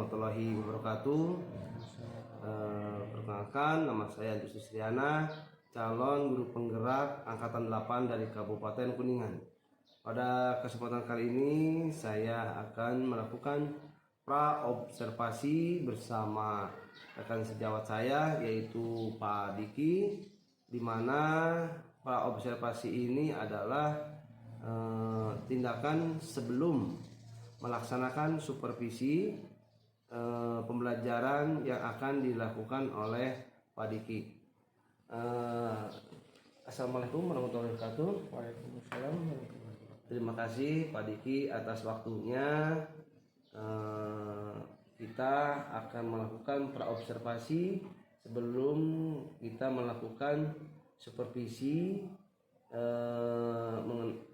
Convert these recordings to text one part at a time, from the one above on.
warahmatullahi wabarakatuh. Perkenalkan, nama saya Andus Sustriana, calon guru penggerak angkatan 8 dari Kabupaten Kuningan. Pada kesempatan kali ini saya akan melakukan praobservasi bersama rekan sejawat saya yaitu Pak Diki, di mana praobservasi ini adalah tindakan sebelum melaksanakan supervisi pembelajaran yang akan dilakukan oleh Pak Diki. Assalamualaikum warahmatullahi wabarakatuh. Waalaikumsalam. Terima kasih Pak Diki atas waktunya. Kita akan melakukan praobservasi sebelum kita melakukan supervisi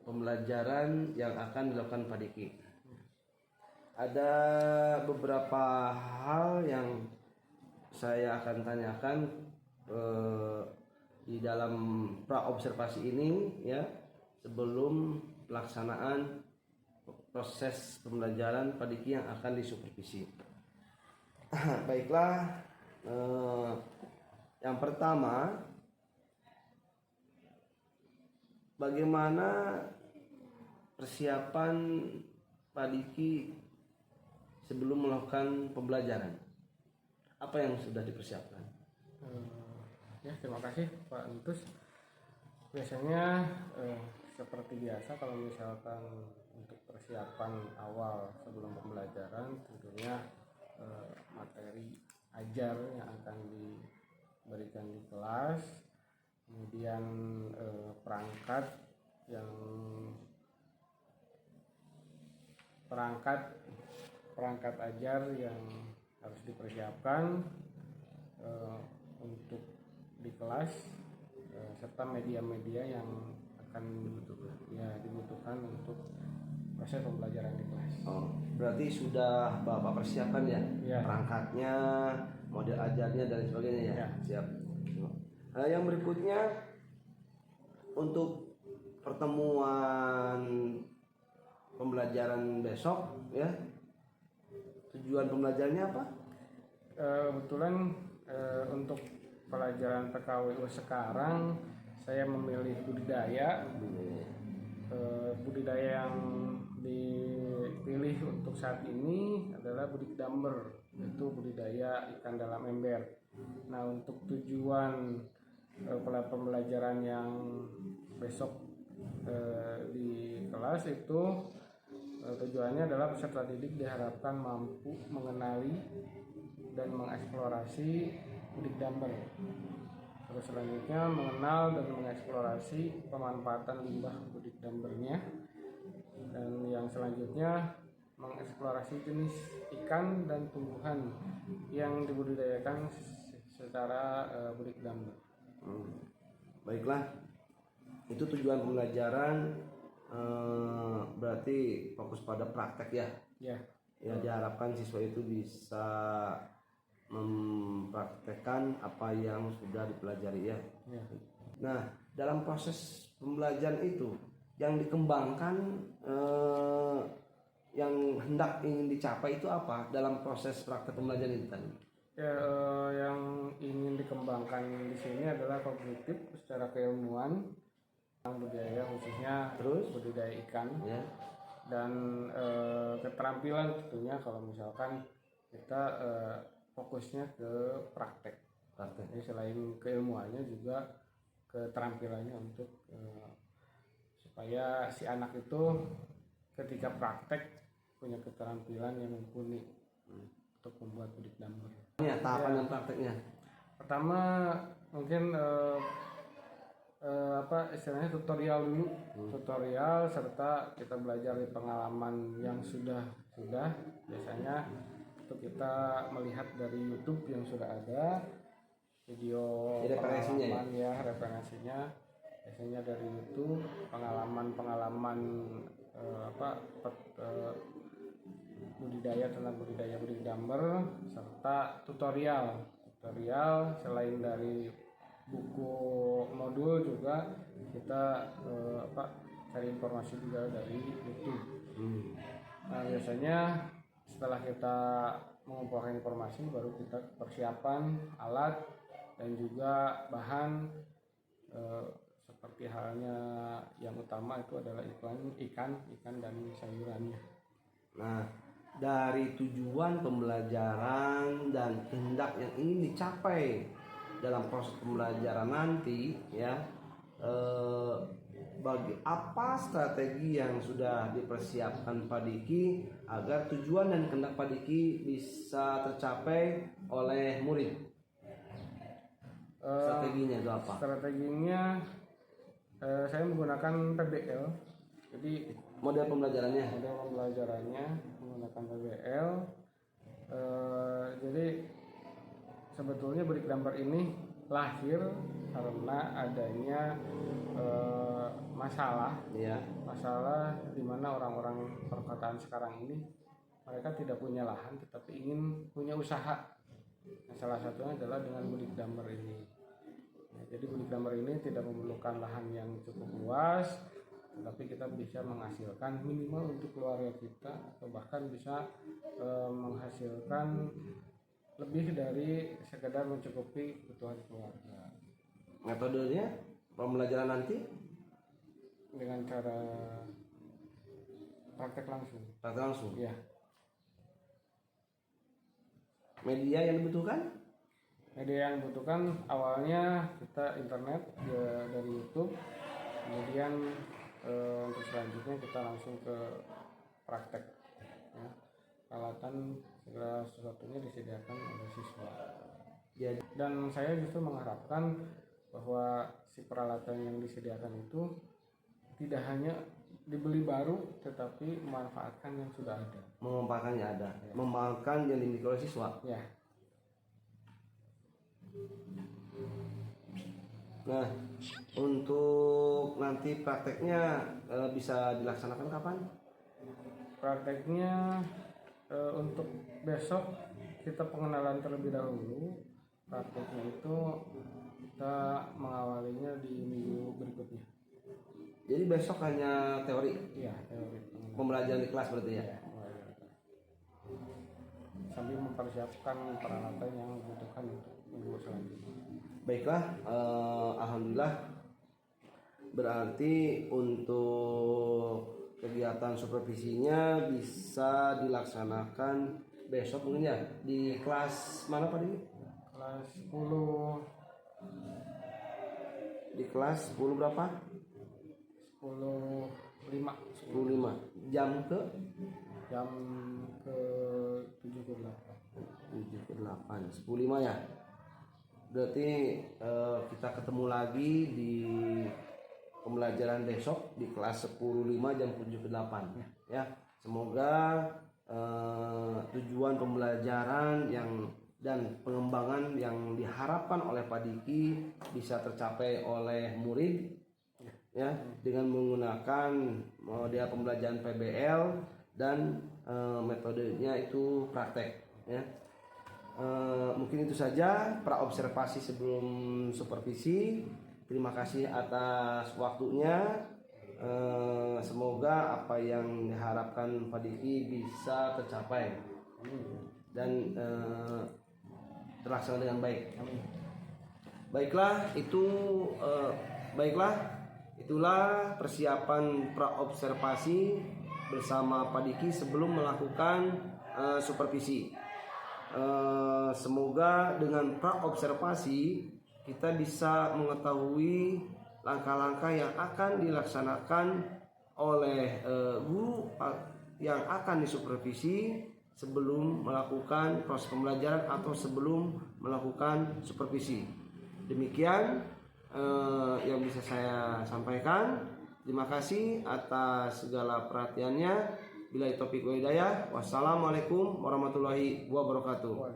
pembelajaran yang akan dilakukan Pak Diki. Ada beberapa hal yang saya akan tanyakan di dalam praobservasi ini ya, sebelum pelaksanaan proses pembelajaran Pak Diki yang akan disupervisi. Baiklah, yang pertama, bagaimana persiapan Pak Diki sebelum melakukan pembelajaran? Apa yang sudah dipersiapkan? Ya, terima kasih Pak Antus. Biasanya seperti biasa kalau misalkan untuk persiapan awal sebelum pembelajaran, tentunya materi ajar yang akan diberikan di kelas, kemudian perangkat ajar yang harus dipersiapkan untuk di kelas, serta media-media yang akan dibutuhkan untuk proses pembelajaran di kelas. Oh, berarti sudah Bapak persiapkan ya, perangkatnya, model ajarnya dan sebagainya ya? Siap. Yang berikutnya, untuk pertemuan pembelajaran besok ya, tujuan pembelajarannya apa? Kebetulan untuk pelajaran PKWU sekarang saya memilih budidaya. Budidaya yang dipilih untuk saat ini adalah budidamber, yaitu budidaya ikan dalam ember. Nah, untuk tujuan pembelajaran yang besok di kelas itu, tujuannya adalah peserta didik diharapkan mampu mengenali dan mengeksplorasi budidamber. Terus selanjutnya mengenal dan mengeksplorasi pemanfaatan limbah budidambernya, dan yang selanjutnya mengeksplorasi jenis ikan dan tumbuhan yang dibudidayakan secara budidamber. Baiklah, itu tujuan pembelajaran. Berarti fokus pada praktek ya. Ya, diharapkan siswa itu bisa mempraktekkan apa yang sudah dipelajari ya. Nah, dalam proses pembelajaran itu yang dikembangkan, yang hendak ingin dicapai itu apa dalam proses praktek pembelajaran itu tadi? Yang ingin dikembangkan di sini adalah kognitif secara keilmuan tentang budidaya, khususnya budidaya ikan ya. Dan keterampilan tentunya kalau misalkan kita fokusnya ke praktek. Jadi selain keilmuannya juga keterampilannya untuk supaya si anak itu ketika praktek punya keterampilan yang mumpuni untuk membuat budidamber. Tahapan dan prakteknya. Pertama mungkin istilahnya tutorial dulu, tutorial serta kita belajar dari pengalaman yang sudah biasanya itu kita melihat dari YouTube yang sudah ada video pengalaman referensinya biasanya dari YouTube, pengalaman budidaya tentang budidaya budidamber, serta tutorial selain dari buku modul juga kita cari informasi juga dari YouTube. Nah, biasanya Setelah kita mengumpulkan informasi, baru kita persiapan alat dan juga bahan, seperti halnya yang utama itu adalah ikan dan sayurannya. Nah, dari tujuan pembelajaran dan kehendak yang ingin dicapai dalam proses pembelajaran nanti, ya, bagi apa strategi yang sudah dipersiapkan Pak Diki agar tujuan dan kehendak Pak Diki bisa tercapai oleh murid? Strateginya itu apa? Strateginya saya menggunakan PBL. Jadi Model pembelajarannya? model pembelajarannya menggunakan PBL. Jadi sebetulnya Berikdamper ini lahir karena adanya masalah Iya. di mana orang-orang perkotaan sekarang ini mereka tidak punya lahan tetapi ingin punya usaha. Nah, salah satunya adalah dengan Berikdamper ini. Nah, jadi Berikdamper ini tidak memerlukan lahan yang cukup luas, tetapi kita bisa menghasilkan minimal untuk keluarga kita atau bahkan bisa menghasilkan lebih dari sekedar mencukupi kebutuhan keluarga. Metodenya pembelajaran nanti Dengan cara praktek langsung. praktek langsung. Ya, Media yang dibutuhkan? media yang dibutuhkan awalnya kita internet dari YouTube, kemudian untuk selanjutnya kita langsung ke praktek. Ya. Peralatan segala sesuatunya disediakan oleh siswa. Jadi Dan saya justru mengharapkan bahwa si peralatan yang disediakan itu tidak hanya dibeli baru, tetapi memanfaatkan yang sudah ada. memanfaatkannya ada, memakan yang dimiliki oleh siswa. Ya, Nah, untuk nanti prakteknya bisa dilaksanakan kapan? prakteknya untuk besok kita pengenalan terlebih dahulu. Prakteknya itu kita mengawalinya di minggu berikutnya. Jadi besok hanya teori, Iya, teori pengenalan. pembelajaran di kelas berarti ya. Sambil mempersiapkan peralatan yang dibutuhkan untuk minggu selanjutnya. Baiklah, alhamdulillah. Berarti untuk kegiatan supervisinya bisa dilaksanakan besok mungkin ya di kelas mana Pak ini? Kelas 10 Di kelas 10 berapa? 10.5 10.5 jam ke jam ke 7 ke 8. 7 ke 8 10.5 ya. Berarti kita ketemu lagi di pembelajaran besok di kelas 10.5 jam 7 ke 8 ya. Semoga tujuan pembelajaran dan pengembangan yang diharapkan oleh Pak Diki bisa tercapai oleh murid ya, dengan menggunakan model pembelajaran PBL dan metodenya itu praktek ya. Mungkin itu saja praobservasi sebelum supervisi. Terima kasih atas waktunya. Semoga apa yang diharapkan Pak Diki bisa tercapai dan terlaksana dengan baik. Baiklah, itulah persiapan praobservasi bersama Pak Diki sebelum melakukan supervisi. Semoga dengan praobservasi kita bisa mengetahui langkah-langkah yang akan dilaksanakan oleh guru yang akan disupervisi sebelum melakukan proses pembelajaran atau sebelum melakukan supervisi. Demikian yang bisa saya sampaikan. Terima kasih atas segala perhatiannya. Billahi taufiq wal hidayah. Wassalamualaikum warahmatullahi wabarakatuh.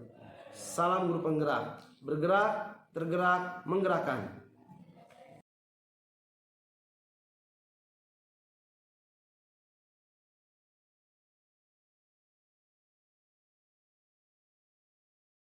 Salam guru penggerak, bergerak, tergerak, menggerakkan.